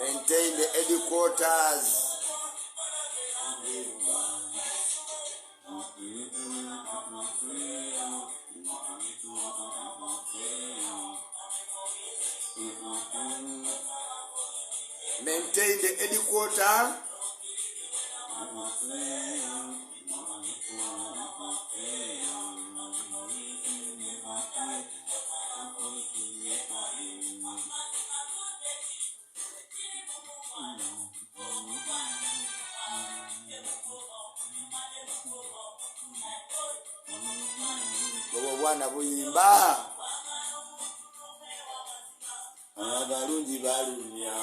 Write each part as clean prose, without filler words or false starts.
Maintain the headquarters. Maintain the headquarters. Bwana buyimba abalungi balumya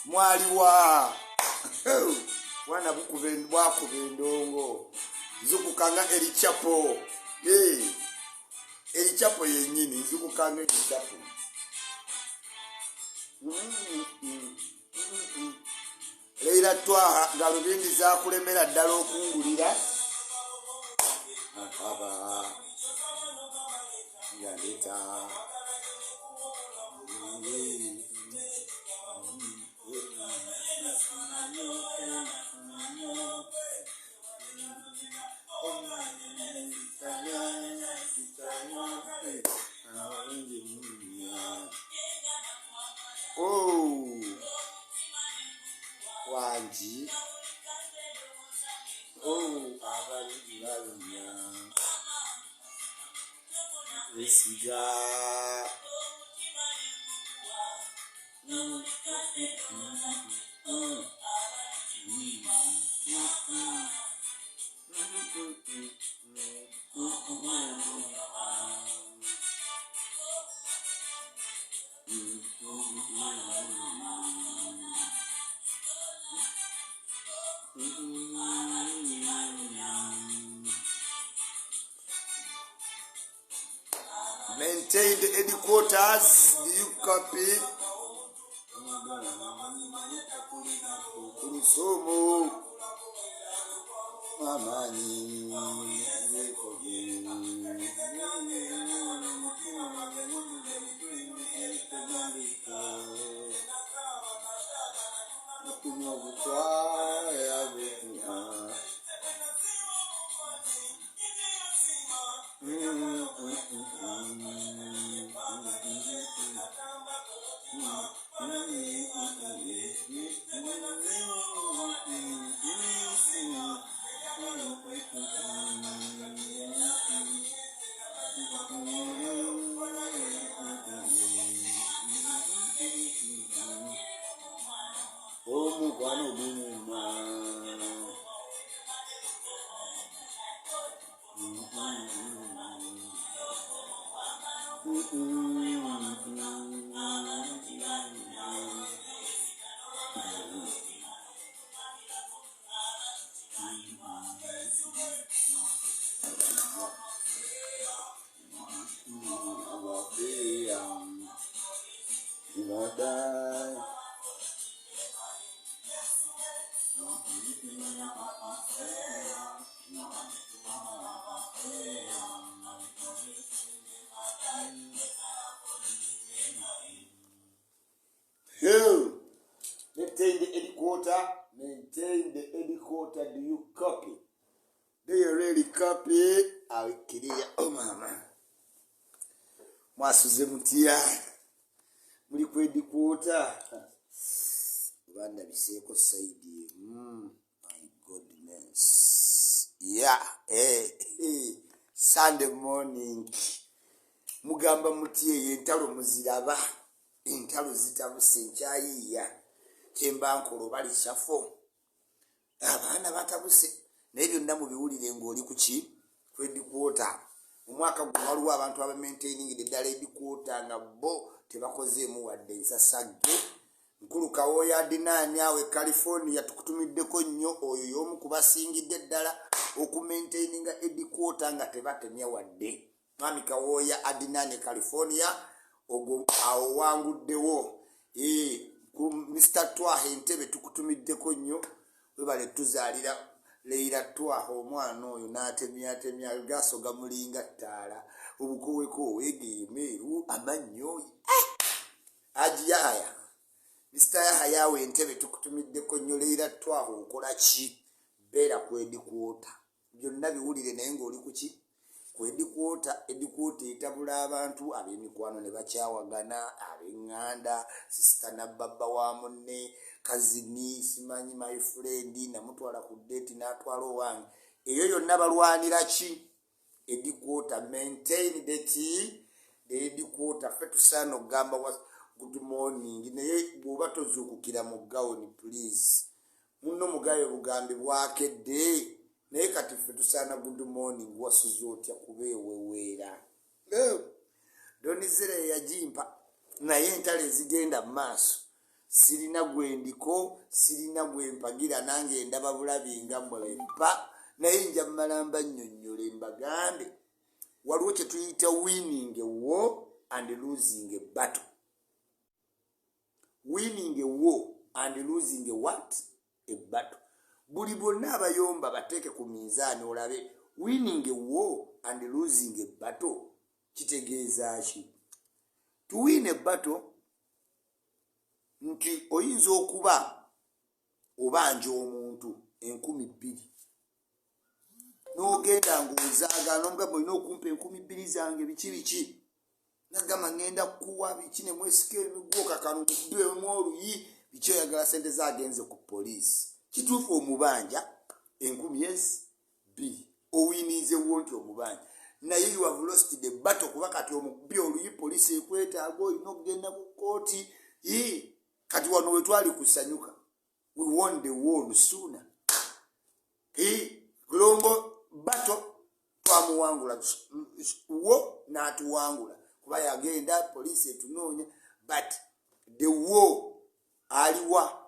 mwaliwa bwana bwakubendongo zukukanga elichapo elichapo yenyini zukukanga elichapo Leila twa galubindi za kulemera ddala okungulira akaba yaleta Wanji abalungi balumya esiga Maintain the headquarters. Do you copy? Kurusomo mamani Maintain the headquarter. Maintain the headquarter. Do you copy? Do you really copy? I will kill you. Oh mama. Mwasuze mutia. Muli ku headquarter. Banda biseko saidi. My goodness. Yeah. Sunday morning. mugamba muti eyo entalo muziraba entalo zitabuse nkyayiiya kyemba nkolo bali kyafo abaana batabuse naye byonna mubiwulire ng'oli kuki kwedikwota omwaka guno waliwo abantu abamaintainingire eddala edikwota nga bo tebakozeemu wadde nsasagge nkulu kawooya adinaani awo e California tukutumiddeko nnyo oyo y'omu kubasingidde eddala okumaintaininga edikwota nga tebatemya wadde mwami kawooya adinaani e California ogwo awo wanguddewo ku Mr. Twaha entebe tukutumiddeko nnyo webale tuzaalira Leila Twaha omwana oyo n'atemyatemya gaso gamulinga ttaala obukoweko wegeemeeru amannyo ajiyaya Mr. Yahaya we entebe tukutumiddeko nnyo Leila Twaha okola ki beera kwedikwota byonna biwulire naye ng'oli kuki kwedikwota edikwota etabula abantu ab'emikwano ne bakyawagana ab'eŋŋanda sisita nabbabba wa munne kazini simanyi my friend namutwala ku date n'atwala owange eyo yonna balwanira ki edikwota maintain the edikwota ffe tusaana okugamba wa good morning naye bw'oba tozuukukira mu gawuni please muno mugayo bugambi bwakedde naye kati ffe tusaana good morning wasuza otya kubeeweweera donizere yagimpa naye entale ezigenda mu maaso sirina gwendiko sirina gwempagira nange ndaba bulabi nga mwepa naye nja mmalamba nnyonnyole mbagambe waliwo kye tuyita winning a war and losing a battle. Winning a war and losing a what? A battle. Buli bonna abayomba bateeke ku minzaani olabe winning a war and losing a battle kitegeeza ki? To win a battle nti oyinza okuba obanja omuntu 2,000 n'ogenda ng'ozaagala omugamba olina okumpa 2,000 zange biki nagamba ngenda kuwa biki ne mwesika emiguo kakano mukubiremu oluyi biki oyagala sente zagenze ku poliisi kituufu omubanja 2,000 owinize wo nti omubanja naye you have lost the battle kuba kati omukubye oluyi poliisi ekwetaaga olina okugenda ku kooti kati wano wetwali kusanyuka we won the war sooner glombo battle twamuwangula wo n'atuwangula kuba yagenda poliisi etunoonya but the war aliwa.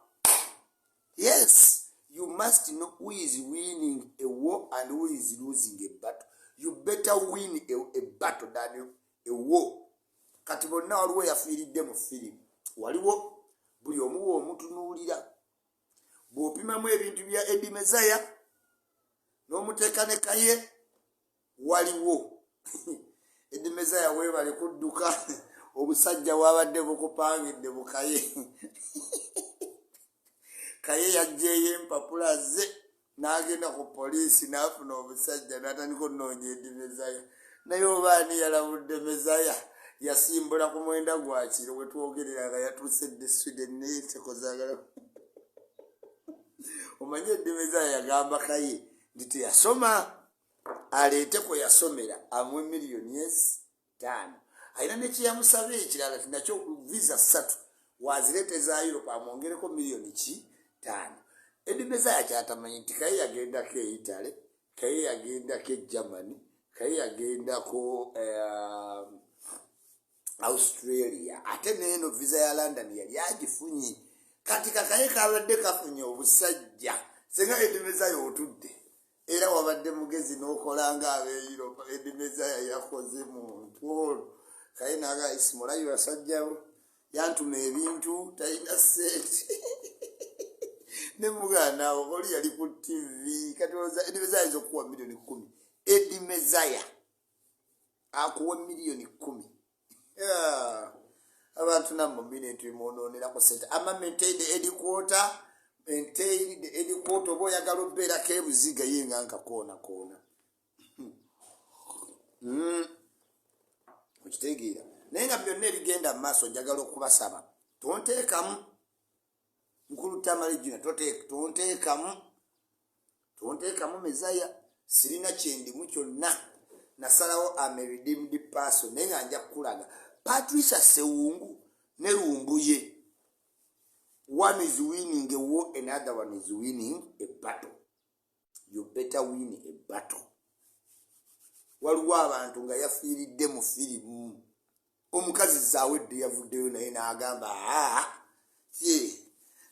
Yes, you must know who is winning a war and who is losing a battle. You better win a battle than a war. Kati bonna waliwo yafiiridde mu firimu waliwo buli omu omutunuulira bw'opimamu ebintu bya Eddie Mezaya n'omuteeka ne kaye waliwo Eddie Mezaya weebale kudduka obusajja bwabadde bukupangidde bukaye kaye yajjeeyo empapula ze n'agenda ku poliisi n'afuna obusajja n'atandika okunoonya Eddie Mezaya naye obaani yalabudde Mezaya yasimbula ku mwenda gwa kiro we twogerera nga yatuuse dde Sweden naye tekozaagala omanye Eddie Mezaya yagamba kaye nti teyasoma aleete kwe yasomera amuwe $5,000,000 alina nekiyamusaba ekirala ti nakyo visa 3 wazireete za Europe amwongereko $5,000,000. Eddie Mezaya kyatamanyi nti kaye yagendako e Italy kaye yagendako e Germany kaye yagendako Australia ate neeno visa ya London yali agifunye kati kakaye kabadde kafunye obusajja senga Eddie Mezaya otudde era wabadde mugezi n'okolanga ab'Europe Eddie Mezaya yakoze muntu olwo kaye naga isimulayo yasajjawo yantuma ebintu talina sente ne muganawo oli yali ku TV kati Eddie Mezaya ayinza okuwa $10,000,000 Eddie Mezaya akuwa $10,000,000 abantu namwe minute mononera sente ama maintain the ediquota maintain the ediquota obo yagala obeera kebuziga yenga nkakoona koona okitegeera naye nga byonna ebigenda mu maaso njagala okubasaba tonteekamu nkulu tamalijina tonteekamu Mezaya sirina kyendimu kyonna nasalawo am a redeemed person naye nga nja kukulaga Patricia Sewungu ne Lumbuye. One is winning a war, another one is winning a battle. You better win a battle. Waliwo abantu nga yafiiridde mu firimu. Omukazi zaawedde yavuddeyo naye n'agamba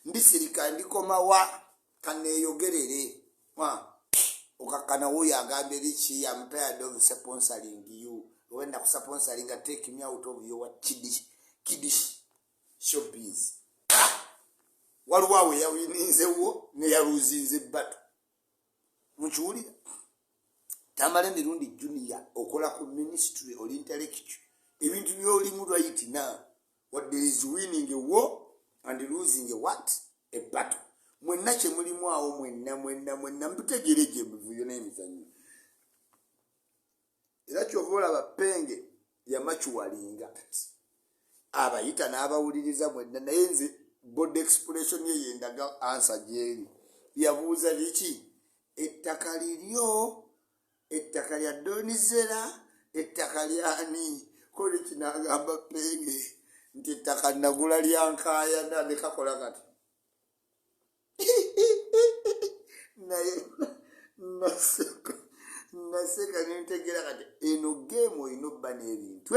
ndisirika ndikoma wa kaneeyogerere. Okakana wuyo agambye liki I'm tired of sponsoring you. Wenda ku sponsoring take me out of your kiddish showbiz. Waliwo awe yawininzewo ne yaluzinze battle. Mukiwulira? Tamale mirundi junior okola ku ministry or intellectual. Ebintu by'olimu right now. What there is winning a war and losing a what? A battle. Mwenna kye mulimu awo mwenna mbutegereje ebivuyo n'emizannyo. Era kyova abapenge yamakiwalinga kati. Abayita n'abawuliriza mwenna naye nze body expression ye yendaga answer gyeri. Yabuuza liki? Ettaka liryo, ettaka lya Donizera, ettaka lyani? Kole kinagamba penge nti ettaka nagula lyankaayana ne kakola kati. Naye naseka nentegera kati eno game oyina obba n'ebintu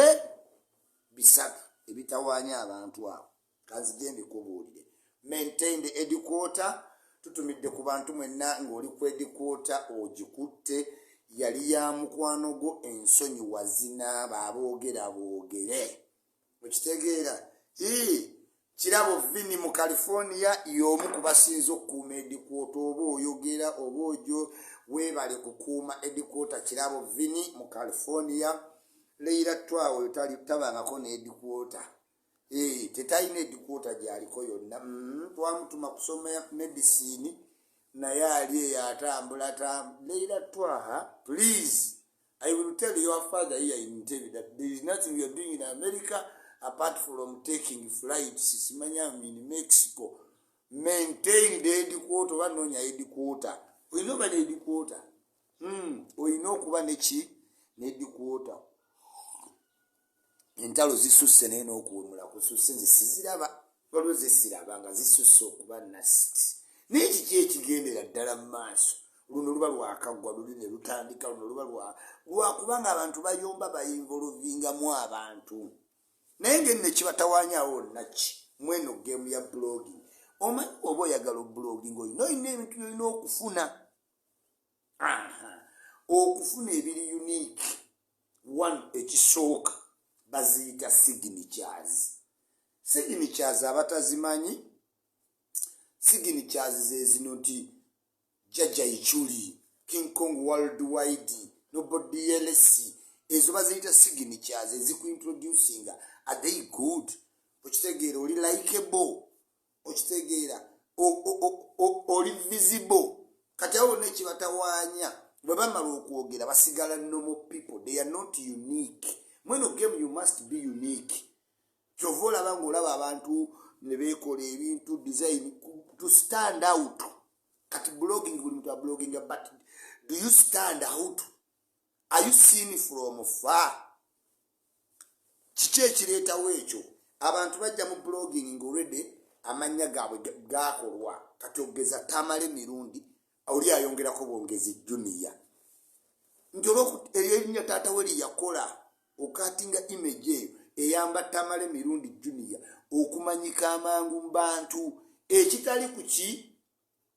bisatu ebitawaanya abantu abo. Kanzigende kubuulire. Maintain the headquarter. Tutumidde ku bantu mwenna ng'oli ku headquarter ogikutte yali ya mukwano gwo ensonyi wazina baboogera boogere. Okitegeera? Kirabo Vini mu California y'omu ku basinze okukuuma headquarter oba oyogera oba ojo weebale kukuuma headquarter Kirabo Vini mu California. Leila twawe tabangako ne headquarter. Tetalina headquarter gy'aliko yonna. Twamutuma kusoma medicine naye ali eyo atambula. Leila Twaha, please, I will tell your father here in Ntebe that there is nothing you are doing in America apart from taking flights. Simanyam in Mexico. Maintain the headquarter. Wanonya headquarter. We know about the headquarter. We know kuba nechi headquarter. Entalo zisusse naye n'okuwumula kususse nze siziraba. Waliwo zesiraba nga zisusse okuba nasiti. Naye kiki ekigendera ddala mu maaso? Luno luba lwakaggwa luli ne lutandika. Luno luba lwakubanga abantu bayomba bayinvolovingamu abantu. Naye ngenne kibatawaanyaawo naki mweno game ya blogging. Omanyi oba oyagala blogging olina ebintu byolina okufuna. Okufuna ebiri unique. One ekisooka baziyita signatures. Signatures abatazimanyi. Signatures ze zino nti Jaja Ichuli, King Kong Worldwide, Nobody else. Ezo baziyita signatures ezikuintroducinga. Are they good? Okitegeera oli likeable. Okitegeera oli visible. Kati awo nekibatawaanya. Bwe bamala okwogera basigala normal people. They are not unique. Mweno game you must be unique. Kyova olaba ng'olaba abantu ne beekola ebintu design to stand out. Kati blogging buli muntu ablogging, but do you stand out? Are you seen from far? Kiki ekireetawo ekyo? Abantu bajja mu blogging already amannya gaabwe gaakolwa. Kati ogeza Tamale mirundi oli ayongerako bwongezi junior. Nti erinnya taata we lyeyakola okatinga image eyo eyamba Tamale mirundi junior okumanyika amangu mu bantu ekitali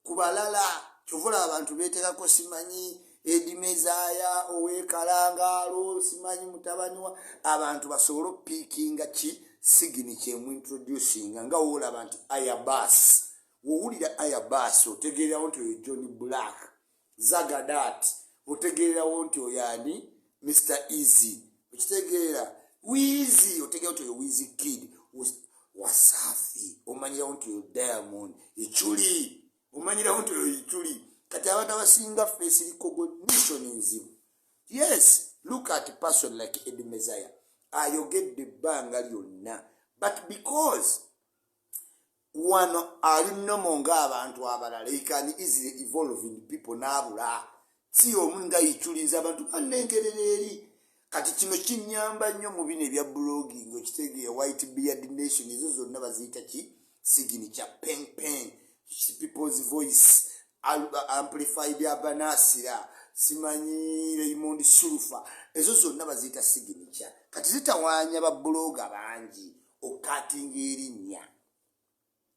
ku balala. Kyovula abantu beetekako simanyi Edimezaaya owekalangalo simanyi mutabani wa abantu basobola opiikinga signature mu introducing nga woolaba nti Ayabas. Wowulira Ayabas otegeerawo nti oyo Johnny Black. Zagadat otegeerawo nti oyani Mr. Easy. Okitegeera Wizi otegeerawo nti oyo Wizi Kid. Wasafi omanyirawo nti oyo Diamond. Ichuli omanyirawo nti oyo Ichuli. Kati abantu abasinga face recognition nzibu. Yes, look at a person like Eddie Messiah. Ayogedde ebbanga lyonna. But because wano alinomo ng'abantu abalala, he can easily evolve in people n'abula. si omunga yichuliza abantu banengerera eri kati kino kinyamba nnyo mu bino ebya blogging okitegeera white beard nation ezo zonna baziyita ki signature pen people's voice amplified abanasira simanyi Raymond Sulfa ezo zonna baziyita signature kati zitawanya ba blogger bangi okatinga erinnya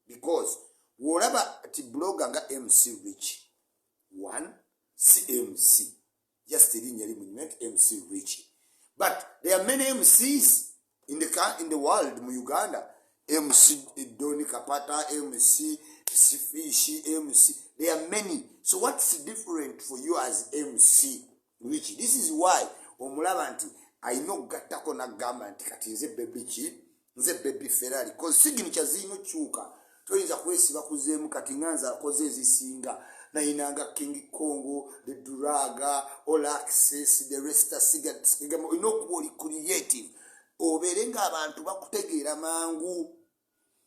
because wolaba ati blogger nga MC Rich one CMC just erinnya limunyet MC Rich. But there are many MCs in the world, in Uganda. MC Doni Kapata, MC Sifishi, MC. There are many. So what's different for you as MC Richie? This is why Omulabanti, I know Gatako na Govement kati nze baby chi, nze baby Ferrari. Cause signature zino chuka. Toyinza kwesiba kuzemu kati nganza koze zisinga. Na inanga King Congo, the Duraga, all access, the rest of cigarettes, inokuboli creative. Oberenga abantu bakutegeera mangu.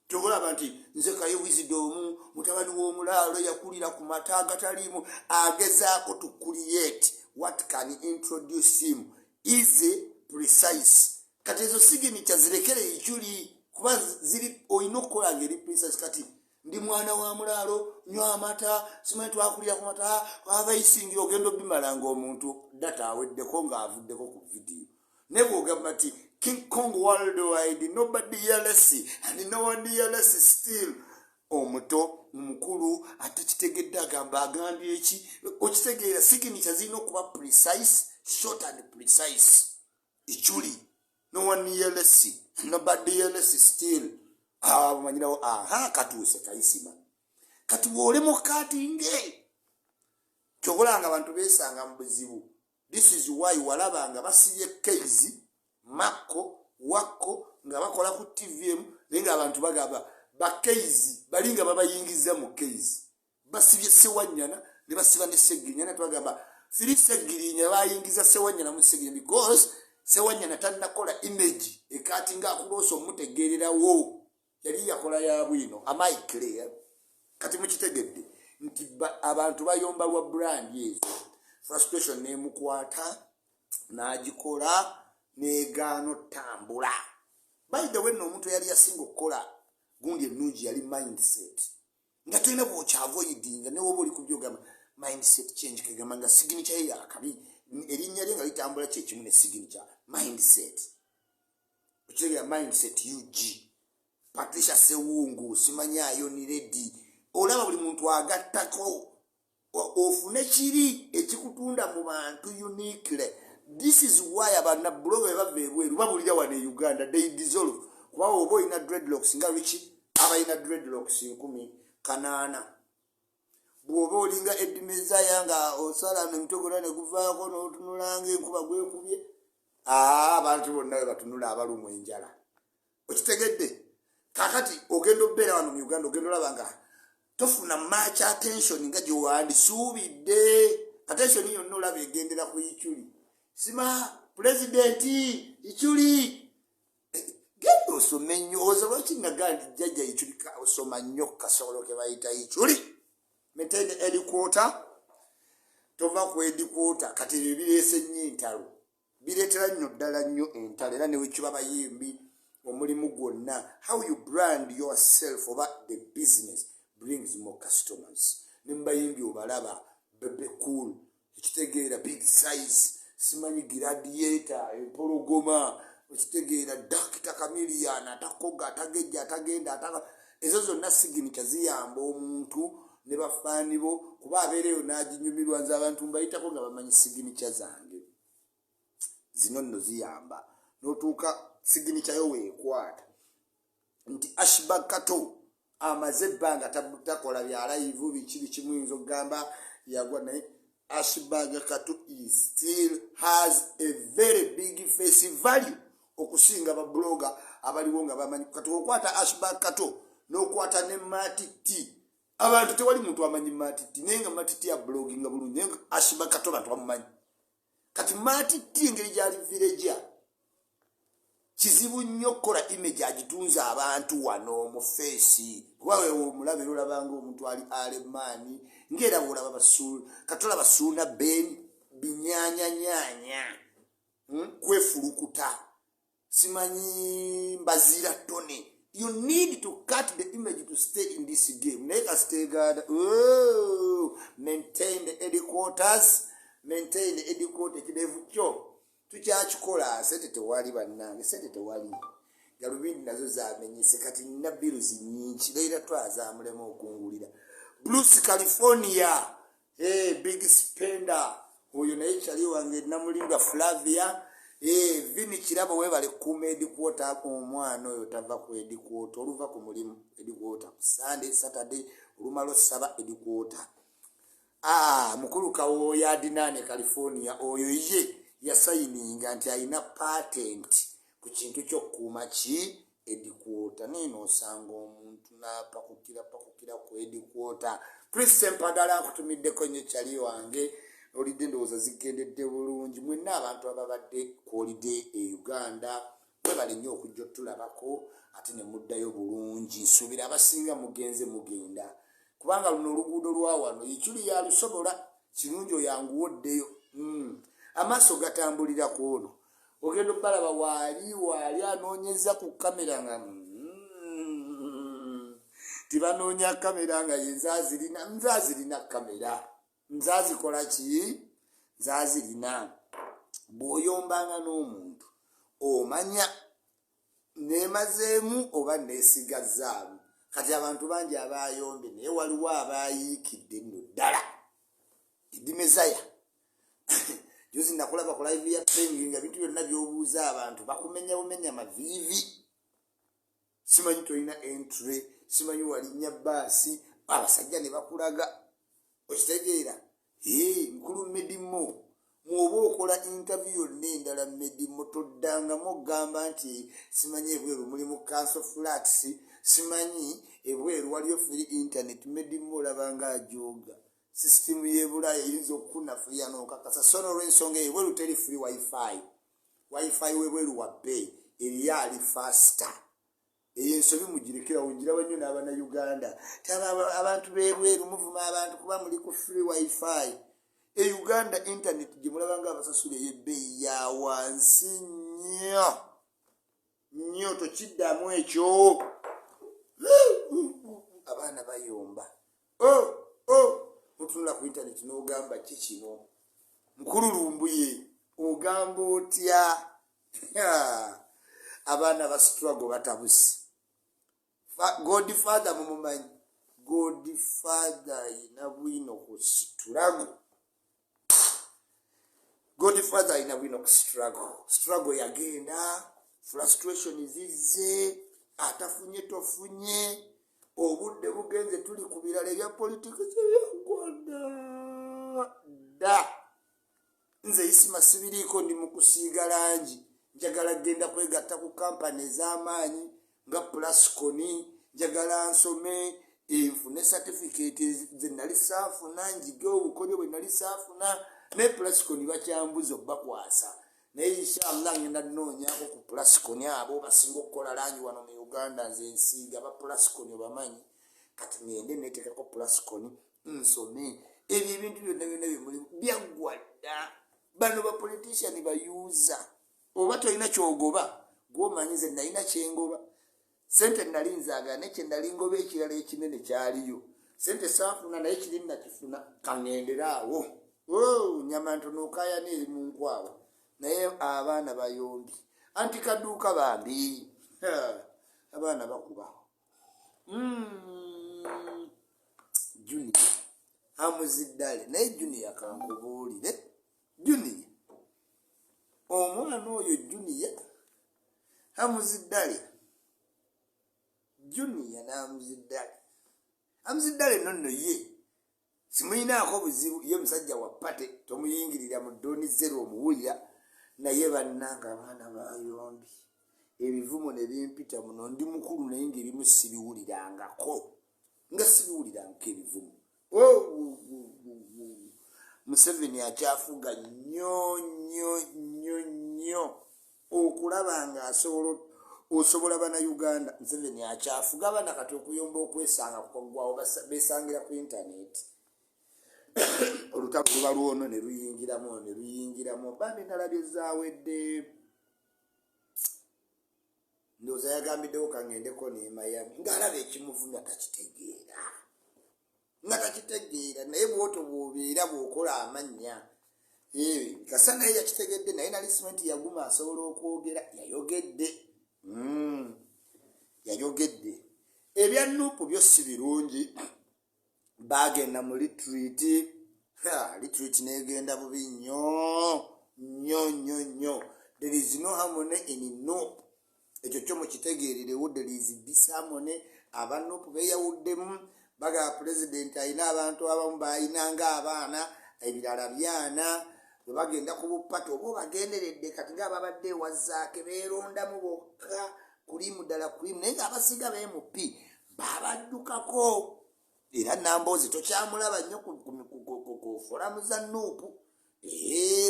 Togola abantu nze kaye wisdom, mutabani w'omulalo yakulira ku mataga talimu agezaako to create what can introduce him easy precise. Kati ezo signature zirekere ichuli kuba ziri oyinokola ngeri precise kati ndi mwana wa mulalo nywa amata simanyi twakulira ku mata abayisingira ogendo bimalanga omuntu data aweddeko ng'avuddeko ku video nebo ogamba ati King Kong worldwide nobody else and no one else still omuto mukulu atakitegedde agamba agambye eki okitegeera signature zirina okuba precise short and precise ichuli no one else nobody else still manyirawo katuuse kayisima kati wole mukatinge kyokolanga abantu besanga mu buzibu. This is why walabanga basibye case mako wako nga bakola ku TVM nenga abantu bagaba ba case balinga babayingiza mu case basibye Sewanyana ne basiba ne Segirinya twagamba siri Segirinya bayingiza Sewanyana mu Segirinya because Sewanyana tannakola image ekatinga akuloso mutegerera wo yali yakola ya Bwino. Am I clear? Kati mukitegedde nti abantu bayomba lwa brand yezo frustration ne mukwata n'agikola negano tambula. By the way, no muntu yali yasinga okukola gundi ennungi yali mindset nga tulina bwokya avoidinga ne woba oli kubyogamba mindset change kagamba nga signature ya kabi erinnya lye nga litambula kyekimu ne signature mindset okitegeera mindset UG Patricia Sewungu simanyayo ni ready olaba buli muntu agattako ofune kiri ekikutunda mu bantu uniquely. This is why abana blogger baveebweru babulira wane Uganda they dissolve kuba obo ina dreadlocks nga Richie aba ina dreadlocks 10 bwoba olinga edimeza yanga osala nemutogora ne kuvaako n'otunulanga enkuba gwekubye abantu bonna batunula abalumu enjala okitegedde. Kakati ogendo bera wano mu Uganda ogendo labanga tofuna much attention nga gye wandisuubidde. Attention yonna olaba egendera ku ichuli sima president ichuli gendo osome nnyo oza lwaki nagandi jjajja ichuli osoma nnyo kasolo ke bayita ichuli metende headquarter tova ku headquarter kati bireese nnyo entalo bireetera nnyo ddala nnyo entalo era newekiba bayimbi omulimu gwonna how you brand yourself over the business brings more customers. Nimbayimbi obalaba bebe cool ekitegeera big size simanyi gladiator empologoma ekitegeera Dr. Chameleon atakoga atagejja atagenda ezo zonna signature ziyamba omuntu ne bafaani bo kuba abeereyo n'aginyumirwa nze abantu mbayitako nga bamanyi signature zange zino nno ziyamba n'otuuka signature yo weekwata nti Ashbag Kato amaze ebbanga takola bya live biki kimuyinza okugamba yagwa naye Ashbag Kato is still has a very big face value okusinga ba blogger abaliwo nga bamanyi kati okwata Ashbag Kato n'okwata ne Matiti abantu tewali muntu amanyi Matiti nenga Matiti ya blogging bulungi nenga Ashbag Kato bantu bamumanyi kati Matiti ngeri gyali village kizibu nnyo kola image agitunza abantu wano mu face wawe omulabiro labanga omuntu ali alemani ngera olaba basu katola basuna ben binyanya kwefulukuta simanyi mbazira tone. You need to cut the image to stay in this game. Make a stay guard. Maintain the headquarters. Maintain the headquarters. Tukyakikola sente tewali bannange, sente tewali. Galubindi nazo zamenyese kati nina biruzi nyingi. Leera twazamulemu okungulira. Blues California. Big spender. Oyo naye kyali wange namulindwa Flavia. Vini kirabo webale kuma headquarter omwana oyo tava ku headquarter oluva ku mulimu headquarter Sunday Saturday olumalo saba headquarter. Mukulu kawo ya dinane California oyo ye yasayininga nti ayina patent ku kintu ky'okuuma ki headquarter. Nino osanga omuntu napakukira ku headquarter. Christian Padala akutumiddeko nnyo kyali wange. Olidde ndowooza zigendedde bulungi. Mwenna abantu ababadde ku holiday e Uganda mwebale nnyo okujja otulabako ate ne muddayo bulungi. Nsuubira abasinga mugenze mugenda kubanga luno oluguudo lwa wano yikyuli yalusobola kirungi oyanguwoddeyo. Amaaso gatambulira ku ono ogenda obalaba waali anoonyeza ku kamera nga tibanoonya kamera nga ye nzaazirina kamera. Nzazikola ki? Nzazirina. Bw'oyombanga n'omuntu omanya neemazeemu oba neesigazaamu. Kati abantu bangi abayombe naye waliwo abayiikidde nno ddala. Idi Mezaya jozi nakulaba ku live ya pengi nga bintu byonna by'obuuza abantu bakumenya bumenya maviivi. Simanyi tolina entry, simanyi walinnya bbaasi, abasajja ne bakulaga. Okitegeera nkulu Medimo mwoba okola interview n'endala Medimo toddangamu ogamba nti simanyi ebweru mulimu council flats, simanyi ebweru waliyo free internet. Medimo olabanga ajoga system y'ebulaya eyinza okufuna free n'okakasa so n'olw'ensonga ebweru teri free wifi webweru wabbe eriyo ali faster. Ensobi mugirekerawo njirawo nnyo n'abana Uganda abantu b'ebweru muvuma abantu kuba muli ku free wifi. Uganda internet gye mulabanga abasasula ey'ebbeeyi ya wansi nnyo tokiddamu ekyo. Abaana bayomba. Otunula ku internet n'ogamba ki kino mukulu lumbuye ogamba otya? Abaana ba struggle batabuse. Godfather mumumanyi Godfather ina Bwino ku struggle. Godfather ina Bwino ku struggle yagenda frustration izizze atafunye tofunye obudde bugenze tuli ku birala ebya politiki kyeyagwanda da. Nze isima sibiriiko ndi mu kusiiga langi. Njagala genda kwegatta ku kampani ez'amaanyi nga Plasconi. Njagala nsome enfune certificate ze nali saafuna njige obukodyo bwe nali saafuna ne Plasconi bakyambuza bakwasa. Naye inshallah ngenda nnoonyako ku Plasconi abo basinga okukola langi wano mu Uganda nze nsiiga ba Plasconi obamanyi. Kati ngende neetekako Plasconi nsome ebyo ebintu byonna byemulimu byaggwadda. Bano ba politician bayuuza. Oba tolina kyogoba gw'omanyi nze nalina kyengoba. Sente nali nzaaga nekye nali ngoba ekirala ekinene kyaliyo. Sente saafuna naye kiri nakifuna kangenderaawo. Nyama ntono okaya n'eri mu nkwawa. Naye abaana bayombi. Anti kaduuka bambi. Abaana bakuba. Junior. Hamuziddale. Naye Junior kankubuulire. Junior. Omwana oyo Junior. Hamuziddale. Junior n'amuziddale. Amuziddale nonno ye. Simuyinaako buzibu ye musajja wa pate tomuyingirira mu ddoni zero omuwulira naye bannanga abaana bayombi. Ebivumo ne bimpita muno ndi mukulu naye ng'ebimu sibiwulirangako. Nga sibiwulirangako ebivumo. Museveni akyafuga nnyo okulaba nga osobola bana Uganda. Museveni akyafuga bana kati okuyomba okwesanga kukaggwawo besangira ku internet. olutalo luba lwono ne luyingiramu bambi nalabye zaawedde ndowooza yagambiddewo kangendeko nemayami ng'alaba ekimuvumya takitegeera naye bwoto bwobeera bw'okola amannya kasa naye yakitegedde naye nalisimenti yaguma asobola okwogera yayogedde ebya nuupu byo si birungi bagenda mu retreat negenda bubi nnyo there is no harmony in nuupu ekyo kyo mukitegeererewo there is disharmony aba nuupu beeyawuddemu baga president alina abantu abamu bayinanga abaana ebirala byana bwe bagenda ku bupata oba bagenderedde kati ng'ababadde wazaake beerondamu bokka kulimu ddala kulimu naye ng'abasiga b'MP babaddukako era Namboozi tokyamulaba nnyo ku foramu za nuupu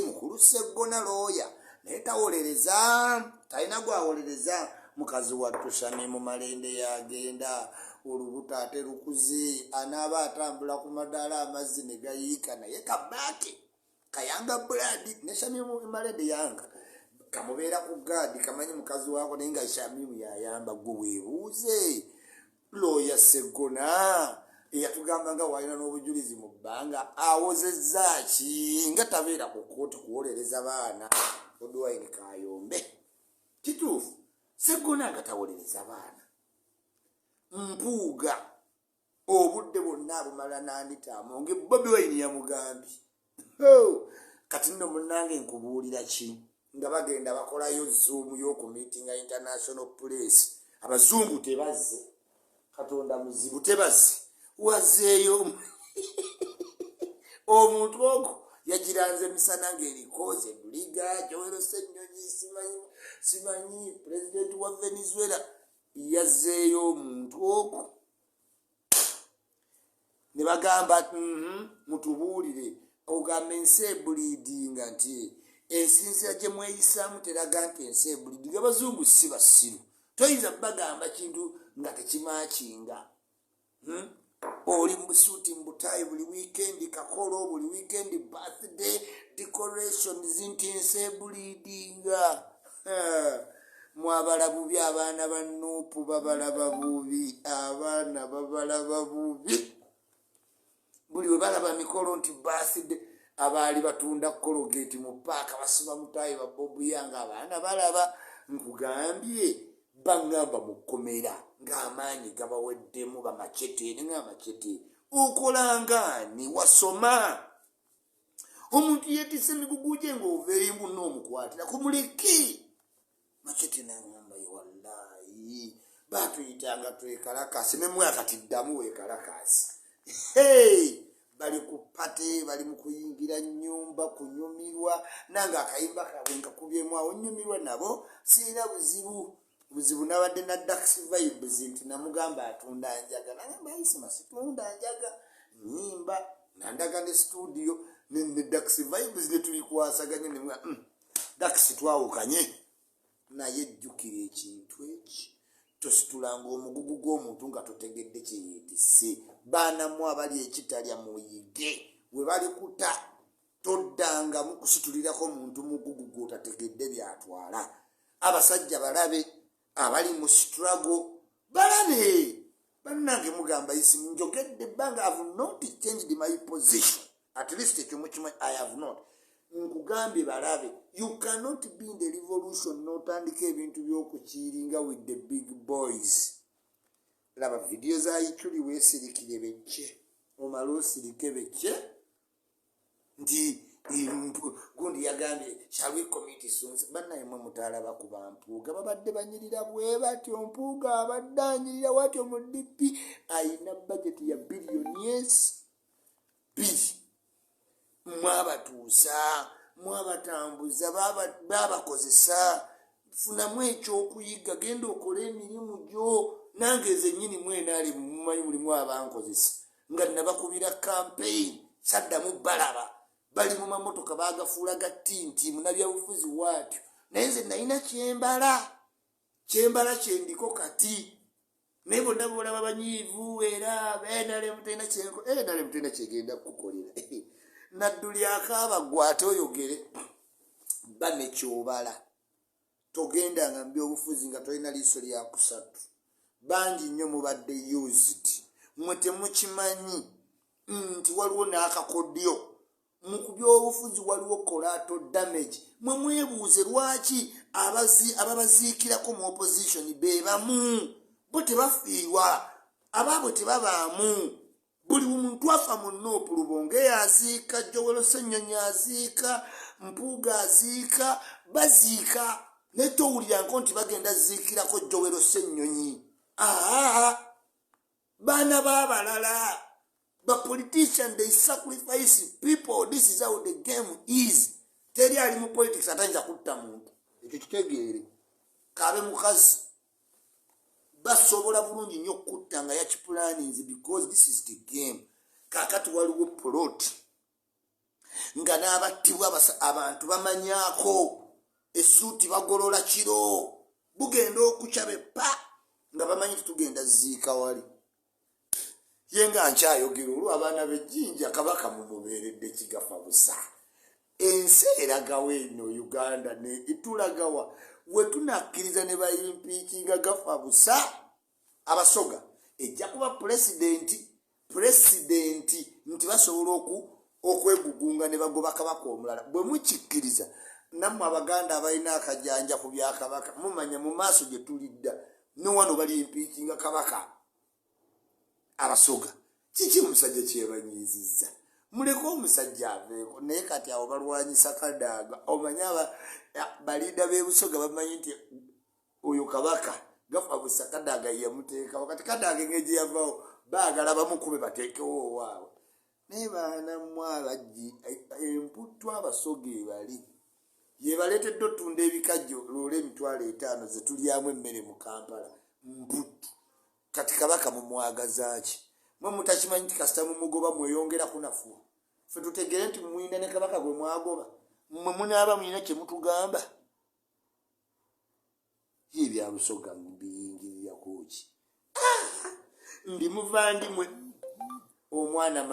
mukulu Sseggona looya naye tawolereza talina gwawolereza mukazi wattu Shami mu Malende yagenda olubuto ate lukuze anaaba atambula ku madaala amazzi ne gayiika naye kabaake kayanga buladi ne Shami mu Malende yanga kamubeera ku gaadi kamanyi mukazi waako naye nga Shamimu yayamba gwe weebuuze looya Sseggona eyatugamba nga walina n'obujulizi mu bbanga awozezza ki nga tabeera ku kooti kuwolereza baana Odwaini Kayombe kituufu Sseggona nga tawolereza baana mpuuga obudde bwonna abumala nanditamo nge Bobi Wine yamugambye kati nno munnange nkubuulira ki nga bagenda bakolayo zoom y'okumiitinga international place abazungu tebazze Katonda muzibu tebazze wazeeyo omuntu ogwo yagiranze misana ng'erikoze Buliga Joero Ssenyonyi simanyi president wa Venezuela yazeeyo omuntu ogwo ne bagamba mutubuulire ogamba ensi ebuliidinga nti ensinzira gye mweyisaamu teraga nti ensi ebuliidinga abazungu si basiru toyinza bagamba kintu nga tekimaakinga oli mbusuuti mbutayi buli weekend kakolo buli weekend birthday decorations nti ensi ebuliidinga mwabala bubi abaana ba nuupu babalaba bubi abaana babalaba bubi buli we balaba mikolo nti birthday abaali batunda kologeti mu paaka basiba mutayi ba Bobi yanga abaana balaba nkugambye bangamba mukomera ng'amaanyi gabaweddemu bamacete ng'amacete okolangani wasoma omuntu yeetisse emigugu gye ng'oveeyo muno omukwatira kumuleki macete nangamba wallahi batuyitanga twekalakasi nemwaka tiddamu wekalakasi bali ku pate bali mu kuyingira nnyumba kunyumirwa nange akayimba kabwe nkakubyemu awo nnyumirwa nabo sirina buzibu nabadde na Dax Vibes nti namugamba atunda njaga nagamba ayisima situunda njaga nyimba nandaga ne studio ne Dax Vibes ne tulikwasaganya ne Dax twawukanye naye jjukira ekintu eki tositulanga omugugu gw'omuntu nga totegedde kyeyeetisse baanamu abali ekitalya muyige we balikuta toddanga mukusitulirako omuntu mugugu gw'otategedde byatwala abasajja balabe abali mu struggle balabe bannange mugamba isimu njogedde ebbanga I have not changed my position at least ekyo mukimanyi I have not nkugambye balabe you cannot be in the revolution n'otandika ebintu by'okukiringa with the big boys laba video za Ichuli weesirikire becce omala osirike becce nti gundi yagambye shall we commit soon bannaye mwe mutalaba kuba mpuuga babadde banyirira bwe batyo mpuuga abadde anyirira watyo mu DP ayina budget ya billions bili mwabatuusa mwabatambuza babakozesa funamu ekyokuyiga genda okola emirimu gyo nange ezennyini mwenaali mumanyi mulimu abankozesa nga nabakubira campaign saddamu balaba bali mu mamotoka bagafuula ga tinti munabyabufuzi waatyo naye nze nalina kyembala kyendiko kati naye bonna bolaba banyiivu era nalemu talina kyegenda kukolera nadduli akaaba gwate oyogere bane kyobala togendanga mu byobufuzi nga tolina liiso lya kusatu bangi nnyo mubadde used mwe temukimanyi nti waliwo n'akakodyo mu byobufuzi waliwo collateral damage mwe mwebuuze lwaki ababaziikirako mu opposition be bamu bo tebafiirwa abaabwe tebabaamu buli muntu afa mu Noopu Lubonge aziika Jowero Ssennyonyi aziika Mpuuga aziika baziika naye towulirako nti bagenda ziikirako Jowero Ssennyonyi baana b'abalala the politician they sacrifice people. This is how the game is. Teri ali mu politics atanja kutta muntu ekyo kitegeere kabe mukazi basobola bulungi nnyo kutta nga yakipulaninze because this is the game. Kakati waliwo plot nga n'abattibwa abantu bamanyako essuuti bagolola kiro bugenda okucabe pa nga bamanyi tugenda ziika wali yenga nkyayogera olwo abaana b'ejjinja kabaka mumubeeredde kigafa busa ensi eragawa eno Uganda ne itulagawa we tunakkiriza ne bayimpiikinga gafa busa abasoga ejja kuba pulezidenti nti basobola okwegugunga ne bagoba kabaka omulala bwe mukikkiriza nammwe abaganda abalina akajanja ku byakabaka mumanya mu maaso gye tulidda ne wano bali impiikinga kabaka abasoga kiki omusajja kyebanyiizizza muleke omusajja aveeko naye kati awo balwanyisa Kadaga omanya balida b'ebusoga bamanyi nti oyo kabaka gafa busa Kadaga yamuteekawo kati Kadaga engeri yavaawo baagala bamukube bateekewo owaabwe naye baanammwe abajji emputtu abasoga ebali yebaleetedde otunda ebikajjo loola $5,000 ze tulyamu emmere mu Kampala mputtu kati kabaka mumwagazaaki mwe mutakimanyi nti kasita mumugoba mweyongera kunafu ffe tutegere nti mumwina ne kabaka gwe mwagoba mmwe munaaba mwina kye mutugamba ye bya busoga mbiyingirira kuki ndi muvandimwe omwana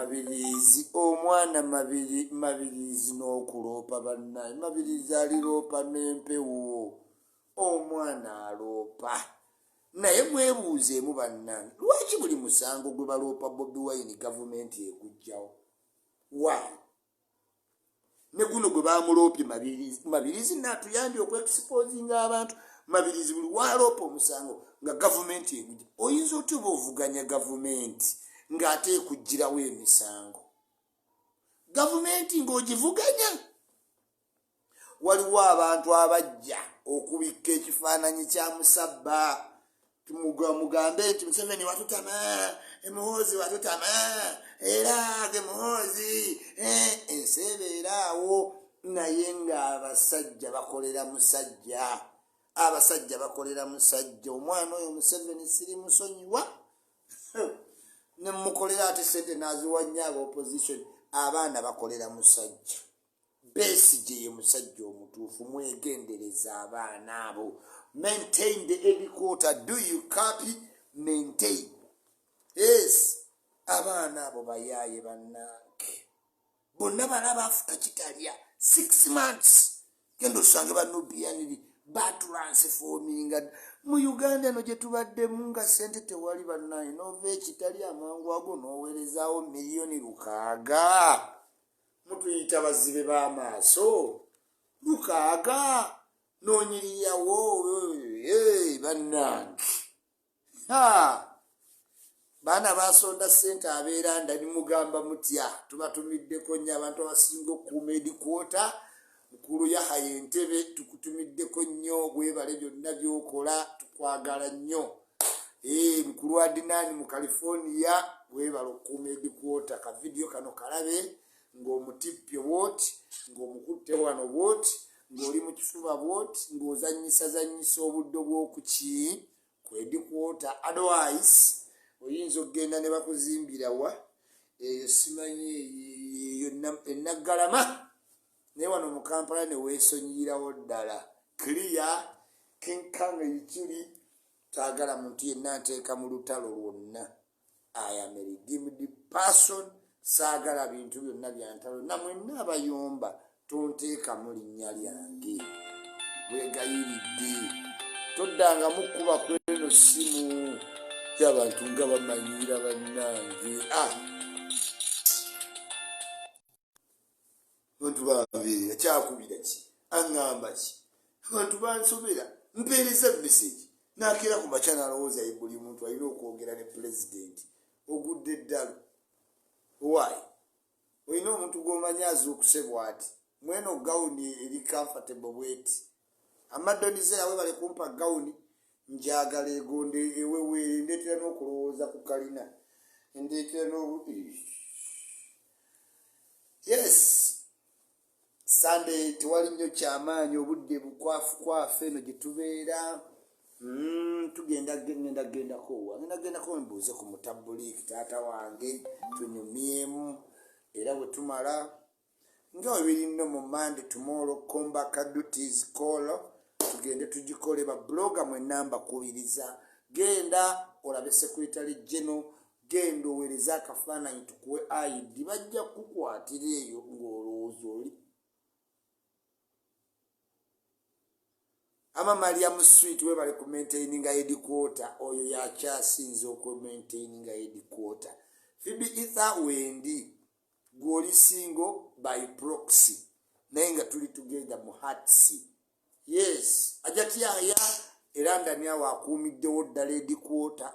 mabirizi n'okuloopa bannaye mabirizi aliroopa n'empewo omwana aloopa naye mwebuuzeemu bannange lwaki buli musango gwe baloopa Bobi Wine gavumenti egujjawo why ne guno gwe bamuloopye mabirizi natuyambye okwexposinga abantu mabirizi buli waloopa omusango nga gavumenti egujja oyinza otya oba ovuganya gavumenti ng'ate ekuggyirawo emisango gavumenti ng'ogivuganya waliwo abantu abajja okubikka ekifaananyi kya musabba mugambe nti Museveni watutama emuhoozi watutama era gemuhoozi ensebeeraawo naye ng'abasajja bakolera musajja omwana oyo Museveni siri musonyiwa ne mukolera ate sente naziwanya aba opposition abaana bakolera musajja Besigye ye musajja omutuufu mwegendereza abaana abo maintain the headquarter do you copy maintain yes abaana abo bayaaye bannange bonna balaba afuta kitalya 6 months genda osange banubiyaniri batransforminga mu Uganda no gye tubaddemu nga sente tewali bannaye nova ekitali amangu ago n'oweerezaawo $600,000 mutuyita bazibe b'amaaso 600 n'onyiriyawo bannange baana basonda sente abeera ndani mugamba mutya tubatumiddeko nnyo abantu abasinga okukuuma edikwota mukulu yahaye entebe tukutumiddeko nnyo bwebale byonna byokola tukwagala nnyo mukulu Adinani mu California bwebale okukuuma edikwota ka video kano kalabe ng'omutippye bwoti ng'omukutte wano bwoti ng'oli mu kifuba bwoti ng'ozanyisa obuddo bw'okuki kwedikwota otherwise oyinza okgenda ne bakuzimbira wa eyo simanyi eyo enaggalama naye wano mu Kampala ne weesonyiyirawo ddala clear kenkanga ekiri taagala muntu yenna nteeka mu lutalo lwonna I am a redeemed person saagala bintu byonna byantalo namwenna abayomba tonteekamu linnya lyange bwegayiridde toddanga mukuba kweno simu y'abantu nga bamanyira bannange abantu bange akyakubira ki aŋŋamba ki abantu bansobera mpeereza meseji nakeera ku makya nalowooza buli muntu alina okwogera ne pulezidenti ogudde eddalo why olina omuntu gwomanyi azuukusebwa ati mweno gawuni eri comfortable bweti amadonizeera we bali kumpa gawuni njagala egonde eweweere ndeetera n'okulowooza ku kalina ndeetera yes Sunday tewali nnyo kyamaanyi obudde bukwafu eno gye tubeera tugendako mbuuze ku mutabuliki taata wange tunyumyemu era bwe tumala nga webiri nno mu mande tomorrow comeback duties call tugende tugikole babloga mwenamba kubiriza genda olabe secretary general genda owereza akafaananyi tukuwe ID bajja kukwatira eyo ng'olowooza oli ama Mariam Sweet we bali ku maintaininga headquarter oyo yakyasinze oku maintaininga headquarter Phoebe Ether wendi gwoli single by proxy naye nga tuli together mu hatsi yes ajatyaya era ndani awo akuumiddewo ddala headquarter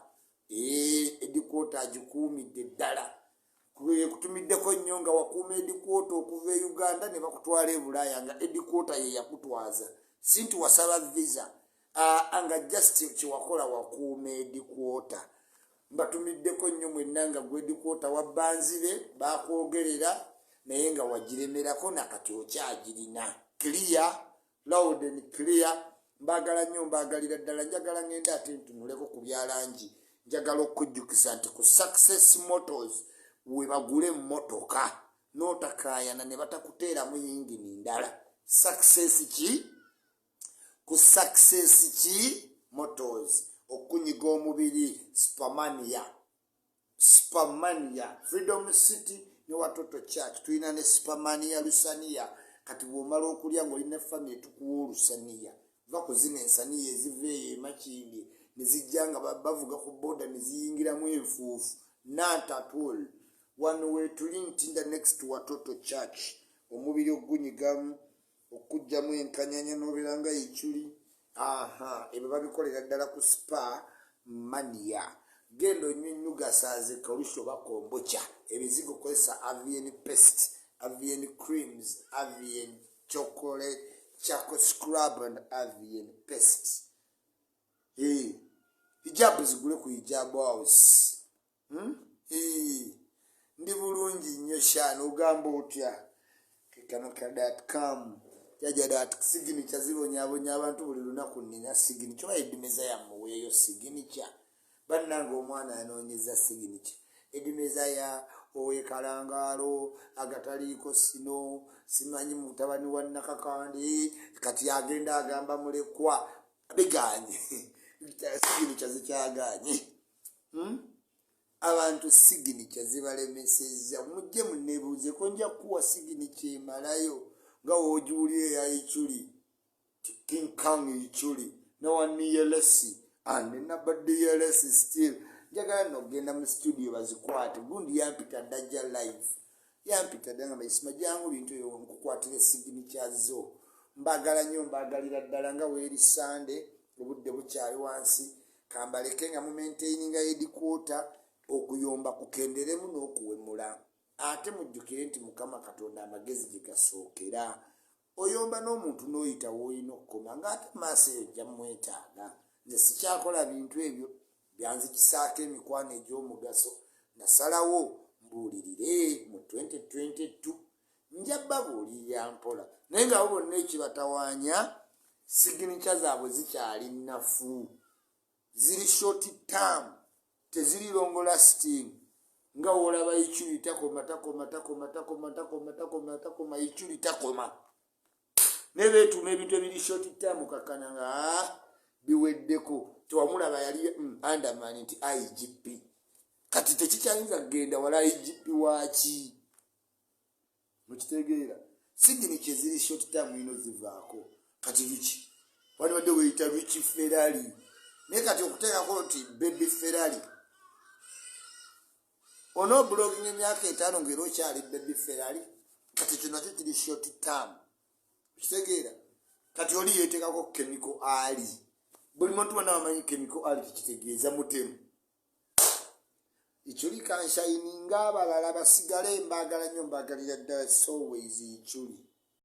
headquarter agikuumidde ddala kutumiddeko nnyo nga wakuuma headquarter okuva e Uganda ne bakutwala e Bulaaya nga headquarter ye yakutwaza sintu wasaba visa anga just kiwakola wakuuma headquarter mbatumiddeko nnyo mwenna nga headquarter wabbanzibe bakwogerera naye nga wagiremerako nakati okyagirina clear loud and clear mbagala nnyo mbagalira ddala njagala ngenda ate ntunuleko ku byalangi njagala okujjukiza nti ku Success Motors we bagule emmotoka n'otakaayana ne batakuteeramu yingini ndala Success ki ku Success ki Motors okunyiga omubiri Spamania Freedom City ne Watoto Church tulina ne Spamania Lusania kati bw'omala okulya ng'olina family tukuwa Lusania va kuzina ensaniya eziveeyo emakindi ne zijja nga bavuga ku boda ne ziyingiramu enfuufu nantatol wano weetuli ntinda next to Watoto Church omubiri ogunyigamu okujjamu enkanyanya n'obeera nga yikyuli ebyo babikolera ddala ku Spa Mania genda onyunyugasazeka olusoba kombocha ebizigo kozesa avian paste avian creams avian chocolate Chaco scrub and avian paste hijabu zigule ku hijabu house ndi bulungi nnyo shano ugamba otya kekanoka.com jaja signature zibonyabonya abantu buli lunaku nina signature bayidimeza ya muweeyo signature bannanga omwana anoonyeza signature edimeza ya owekalangalo agataliiko sino simanyi mutabani wa nakakandi kati agenda agamba mulekwa biganye signature zikyaganye abantu signature zibalemeseza mujje munebuuze ko nja kuwa signature emalayo nga wojulie ya ichuli King Kong ichuli no one yelesi and nobody yelesi still njagala nogenda mu studio bazikwate gundi yampita dajja live yampita danga maisima jangu bintu yo nkukwatire signature zo mbagala nnyo mbagalira ddala nga weeri Sunday obudde bukyali wansi kambaleke nga mu maintaininga headquarter okuyomba kukenderemu n'okuwemula ate mujjukire nti Mukama Katonda amagezi gye gasookera oyomba n'omuntu n'oyita w'olina okukoma ng'ate maaso eyo ojja mwetaaga nze sikyakola bintu ebyo byanzikisaako emikwano egy'omugaso nasalawo mbuulirire mu 2022 nja babuulirira mpola naye nga bo bonna ekibatawaanya signature zaabwe zikyali nnafu ziri short term teziri long lasting nga wolaba ichuli takoma ichuli takoma nebeetuma ebintu ebiri short term kakana nga biweddeko tewamulaba yali underman nti IGP kati tekikyayinza kugenda wala IGP waki mukitegeera sigini kyeziri short term ino zivaako kati Lwaki wali wadde weyita Lwaki Ferrari naye kati okuteekako nti baby Ferrari ono blogging emyaka 5 ngero kyali baby Ferrari kati kino kiri short term kitegeera kati oli yeteekako chemical ali buli muntu wonna amanyi chemical ali kitegeeza mutemu ichuli kanshayininga abalala basigale mbagala nnyo mbagalira ddala always ichuli